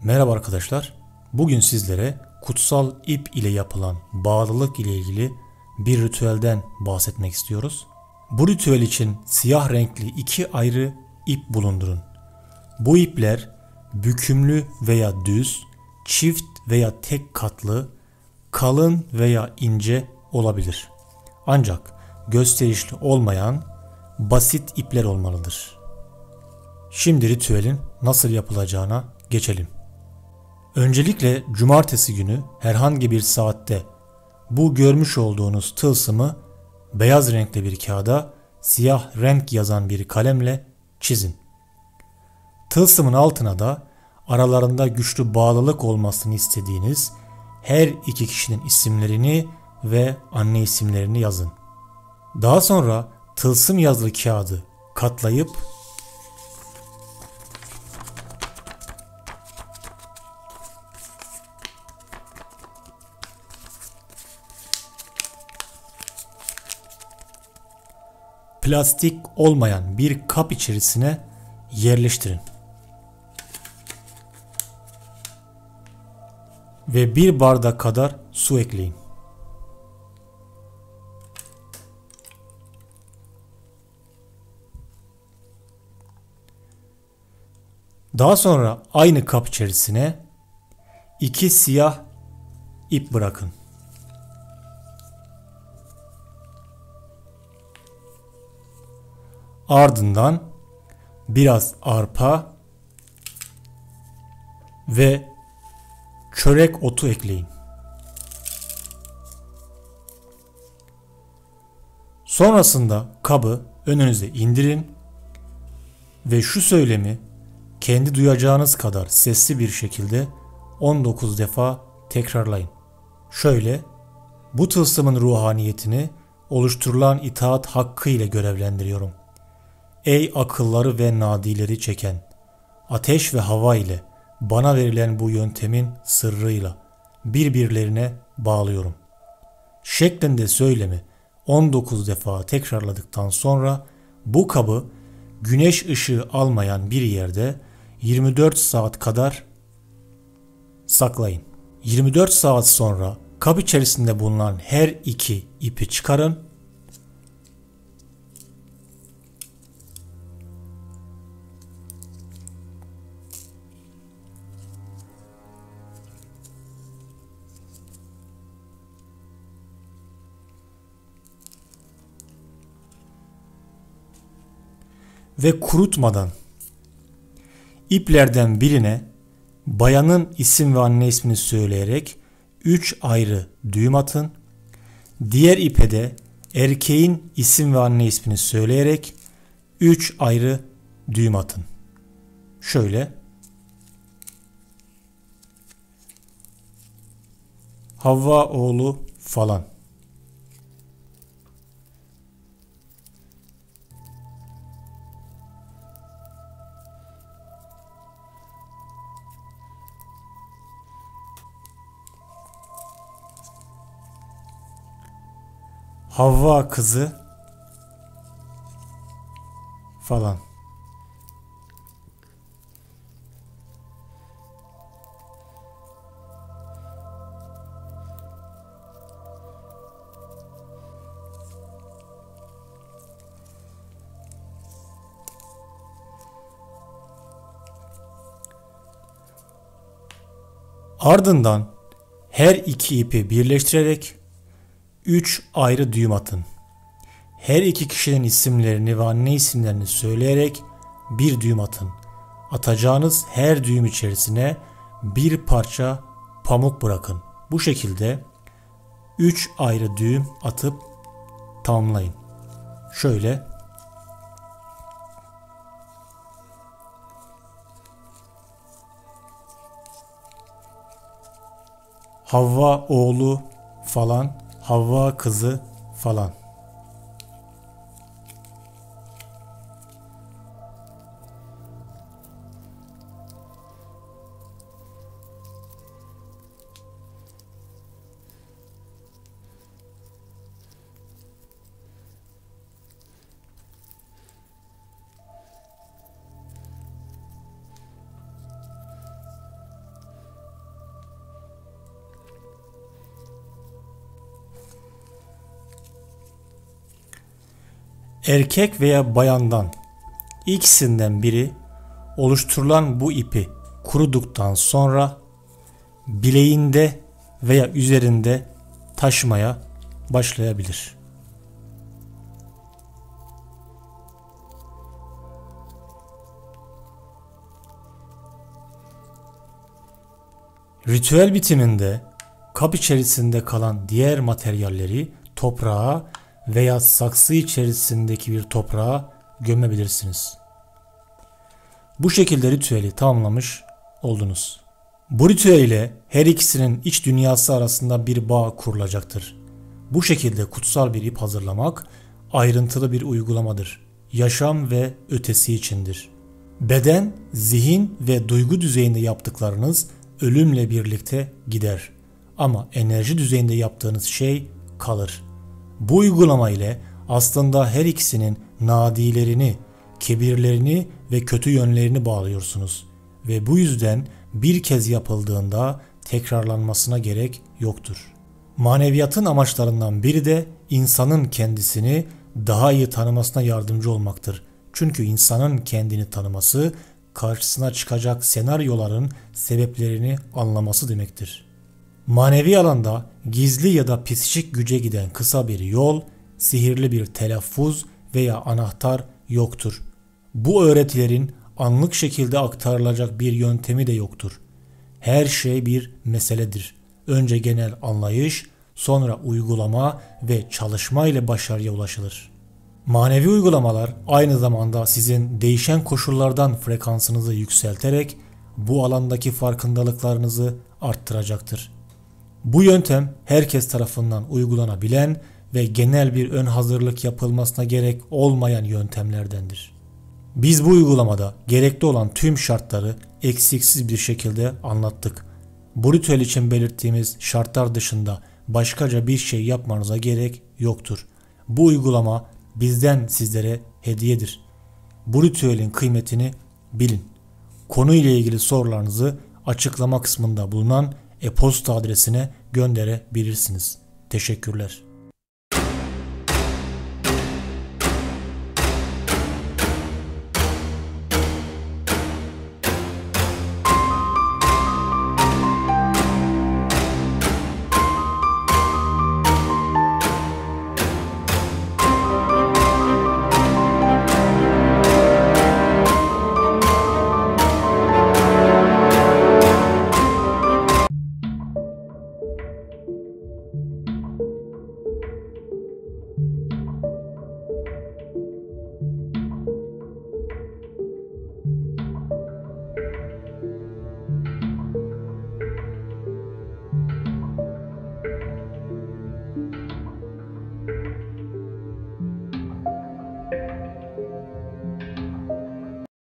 Merhaba arkadaşlar. Bugün sizlere kutsal ip ile yapılan bağlılık ile ilgili bir ritüelden bahsetmek istiyoruz. Bu ritüel için siyah renkli iki ayrı ip bulundurun. Bu ipler bükümlü veya düz, çift veya tek katlı, kalın veya ince olabilir. Ancak gösterişli olmayan basit ipler olmalıdır. Şimdi ritüelin nasıl yapılacağına geçelim. Öncelikle cumartesi günü herhangi bir saatte bu görmüş olduğunuz tılsımı beyaz renkli bir kağıda siyah renk yazan bir kalemle çizin. Tılsımın altına da aralarında güçlü bağlılık olmasını istediğiniz her iki kişinin isimlerini ve anne isimlerini yazın. Daha sonra tılsım yazılı kağıdı katlayıp plastik olmayan bir kap içerisine yerleştirin. Ve bir bardak kadar su ekleyin. Daha sonra aynı kap içerisine iki siyah ip bırakın. Ardından biraz arpa ve çörek otu ekleyin. Sonrasında kabı önünüze indirin ve şu söylemi kendi duyacağınız kadar sesli bir şekilde 19 defa tekrarlayın. Şöyle, bu tılsımın ruhaniyetini oluşturulan itaat hakkı ile görevlendiriyorum. Ey akılları ve nadileri çeken, ateş ve hava ile bana verilen bu yöntemin sırrıyla birbirlerine bağlıyorum. Şeklinde söylemi 19 defa tekrarladıktan sonra bu kabı güneş ışığı almayan bir yerde 24 saat kadar saklayın. 24 saat sonra kap içerisinde bulunan her iki ipi çıkarın. Ve kurutmadan iplerden birine bayanın isim ve anne ismini söyleyerek 3 ayrı düğüm atın. Diğer ipe de erkeğin isim ve anne ismini söyleyerek 3 ayrı düğüm atın. Şöyle. Havva oğlu falan. Havva kızı falan. Ardından her iki ipi birleştirerek 3 ayrı düğüm atın. Her iki kişinin isimlerini ve anne isimlerini söyleyerek bir düğüm atın. Atacağınız her düğüm içerisine bir parça pamuk bırakın. Bu şekilde 3 ayrı düğüm atıp tamamlayın. Şöyle. Havva oğlu falan, Havva kızı falan. Erkek veya bayandan ikisinden biri oluşturulan bu ipi kuruduktan sonra bileğinde veya üzerinde taşımaya başlayabilir. Ritüel bitiminde kap içerisinde kalan diğer materyalleri toprağa veya saksı içerisindeki bir toprağa gömebilirsiniz. Bu şekilde ritüeli tamamlamış oldunuz. Bu ritüel ile her ikisinin iç dünyası arasında bir bağ kurulacaktır. Bu şekilde kutsal bir ip hazırlamak ayrıntılı bir uygulamadır. Yaşam ve ötesi içindir. Beden, zihin ve duygu düzeyinde yaptıklarınız ölümle birlikte gider. Ama enerji düzeyinde yaptığınız şey kalır. Bu uygulama ile aslında her ikisinin nadilerini, kibirlerini ve kötü yönlerini bağlıyorsunuz. Ve bu yüzden bir kez yapıldığında tekrarlanmasına gerek yoktur. Maneviyatın amaçlarından biri de insanın kendisini daha iyi tanımasına yardımcı olmaktır. Çünkü insanın kendini tanıması, karşısına çıkacak senaryoların sebeplerini anlaması demektir. Manevi alanda gizli ya da psikik güce giden kısa bir yol, sihirli bir telaffuz veya anahtar yoktur. Bu öğretilerin anlık şekilde aktarılacak bir yöntemi de yoktur. Her şey bir meseledir. Önce genel anlayış, sonra uygulama ve çalışma ile başarıya ulaşılır. Manevi uygulamalar aynı zamanda sizin değişen koşullardan frekansınızı yükselterek bu alandaki farkındalıklarınızı arttıracaktır. Bu yöntem herkes tarafından uygulanabilen ve genel bir ön hazırlık yapılmasına gerek olmayan yöntemlerdendir. Biz bu uygulamada gerekli olan tüm şartları eksiksiz bir şekilde anlattık. Bu ritüel için belirttiğimiz şartlar dışında başkaca bir şey yapmanıza gerek yoktur. Bu uygulama bizden sizlere hediyedir. Bu ritüelin kıymetini bilin. Konuyla ilgili sorularınızı açıklama kısmında bulunan e-posta adresine gönderebilirsiniz. Teşekkürler.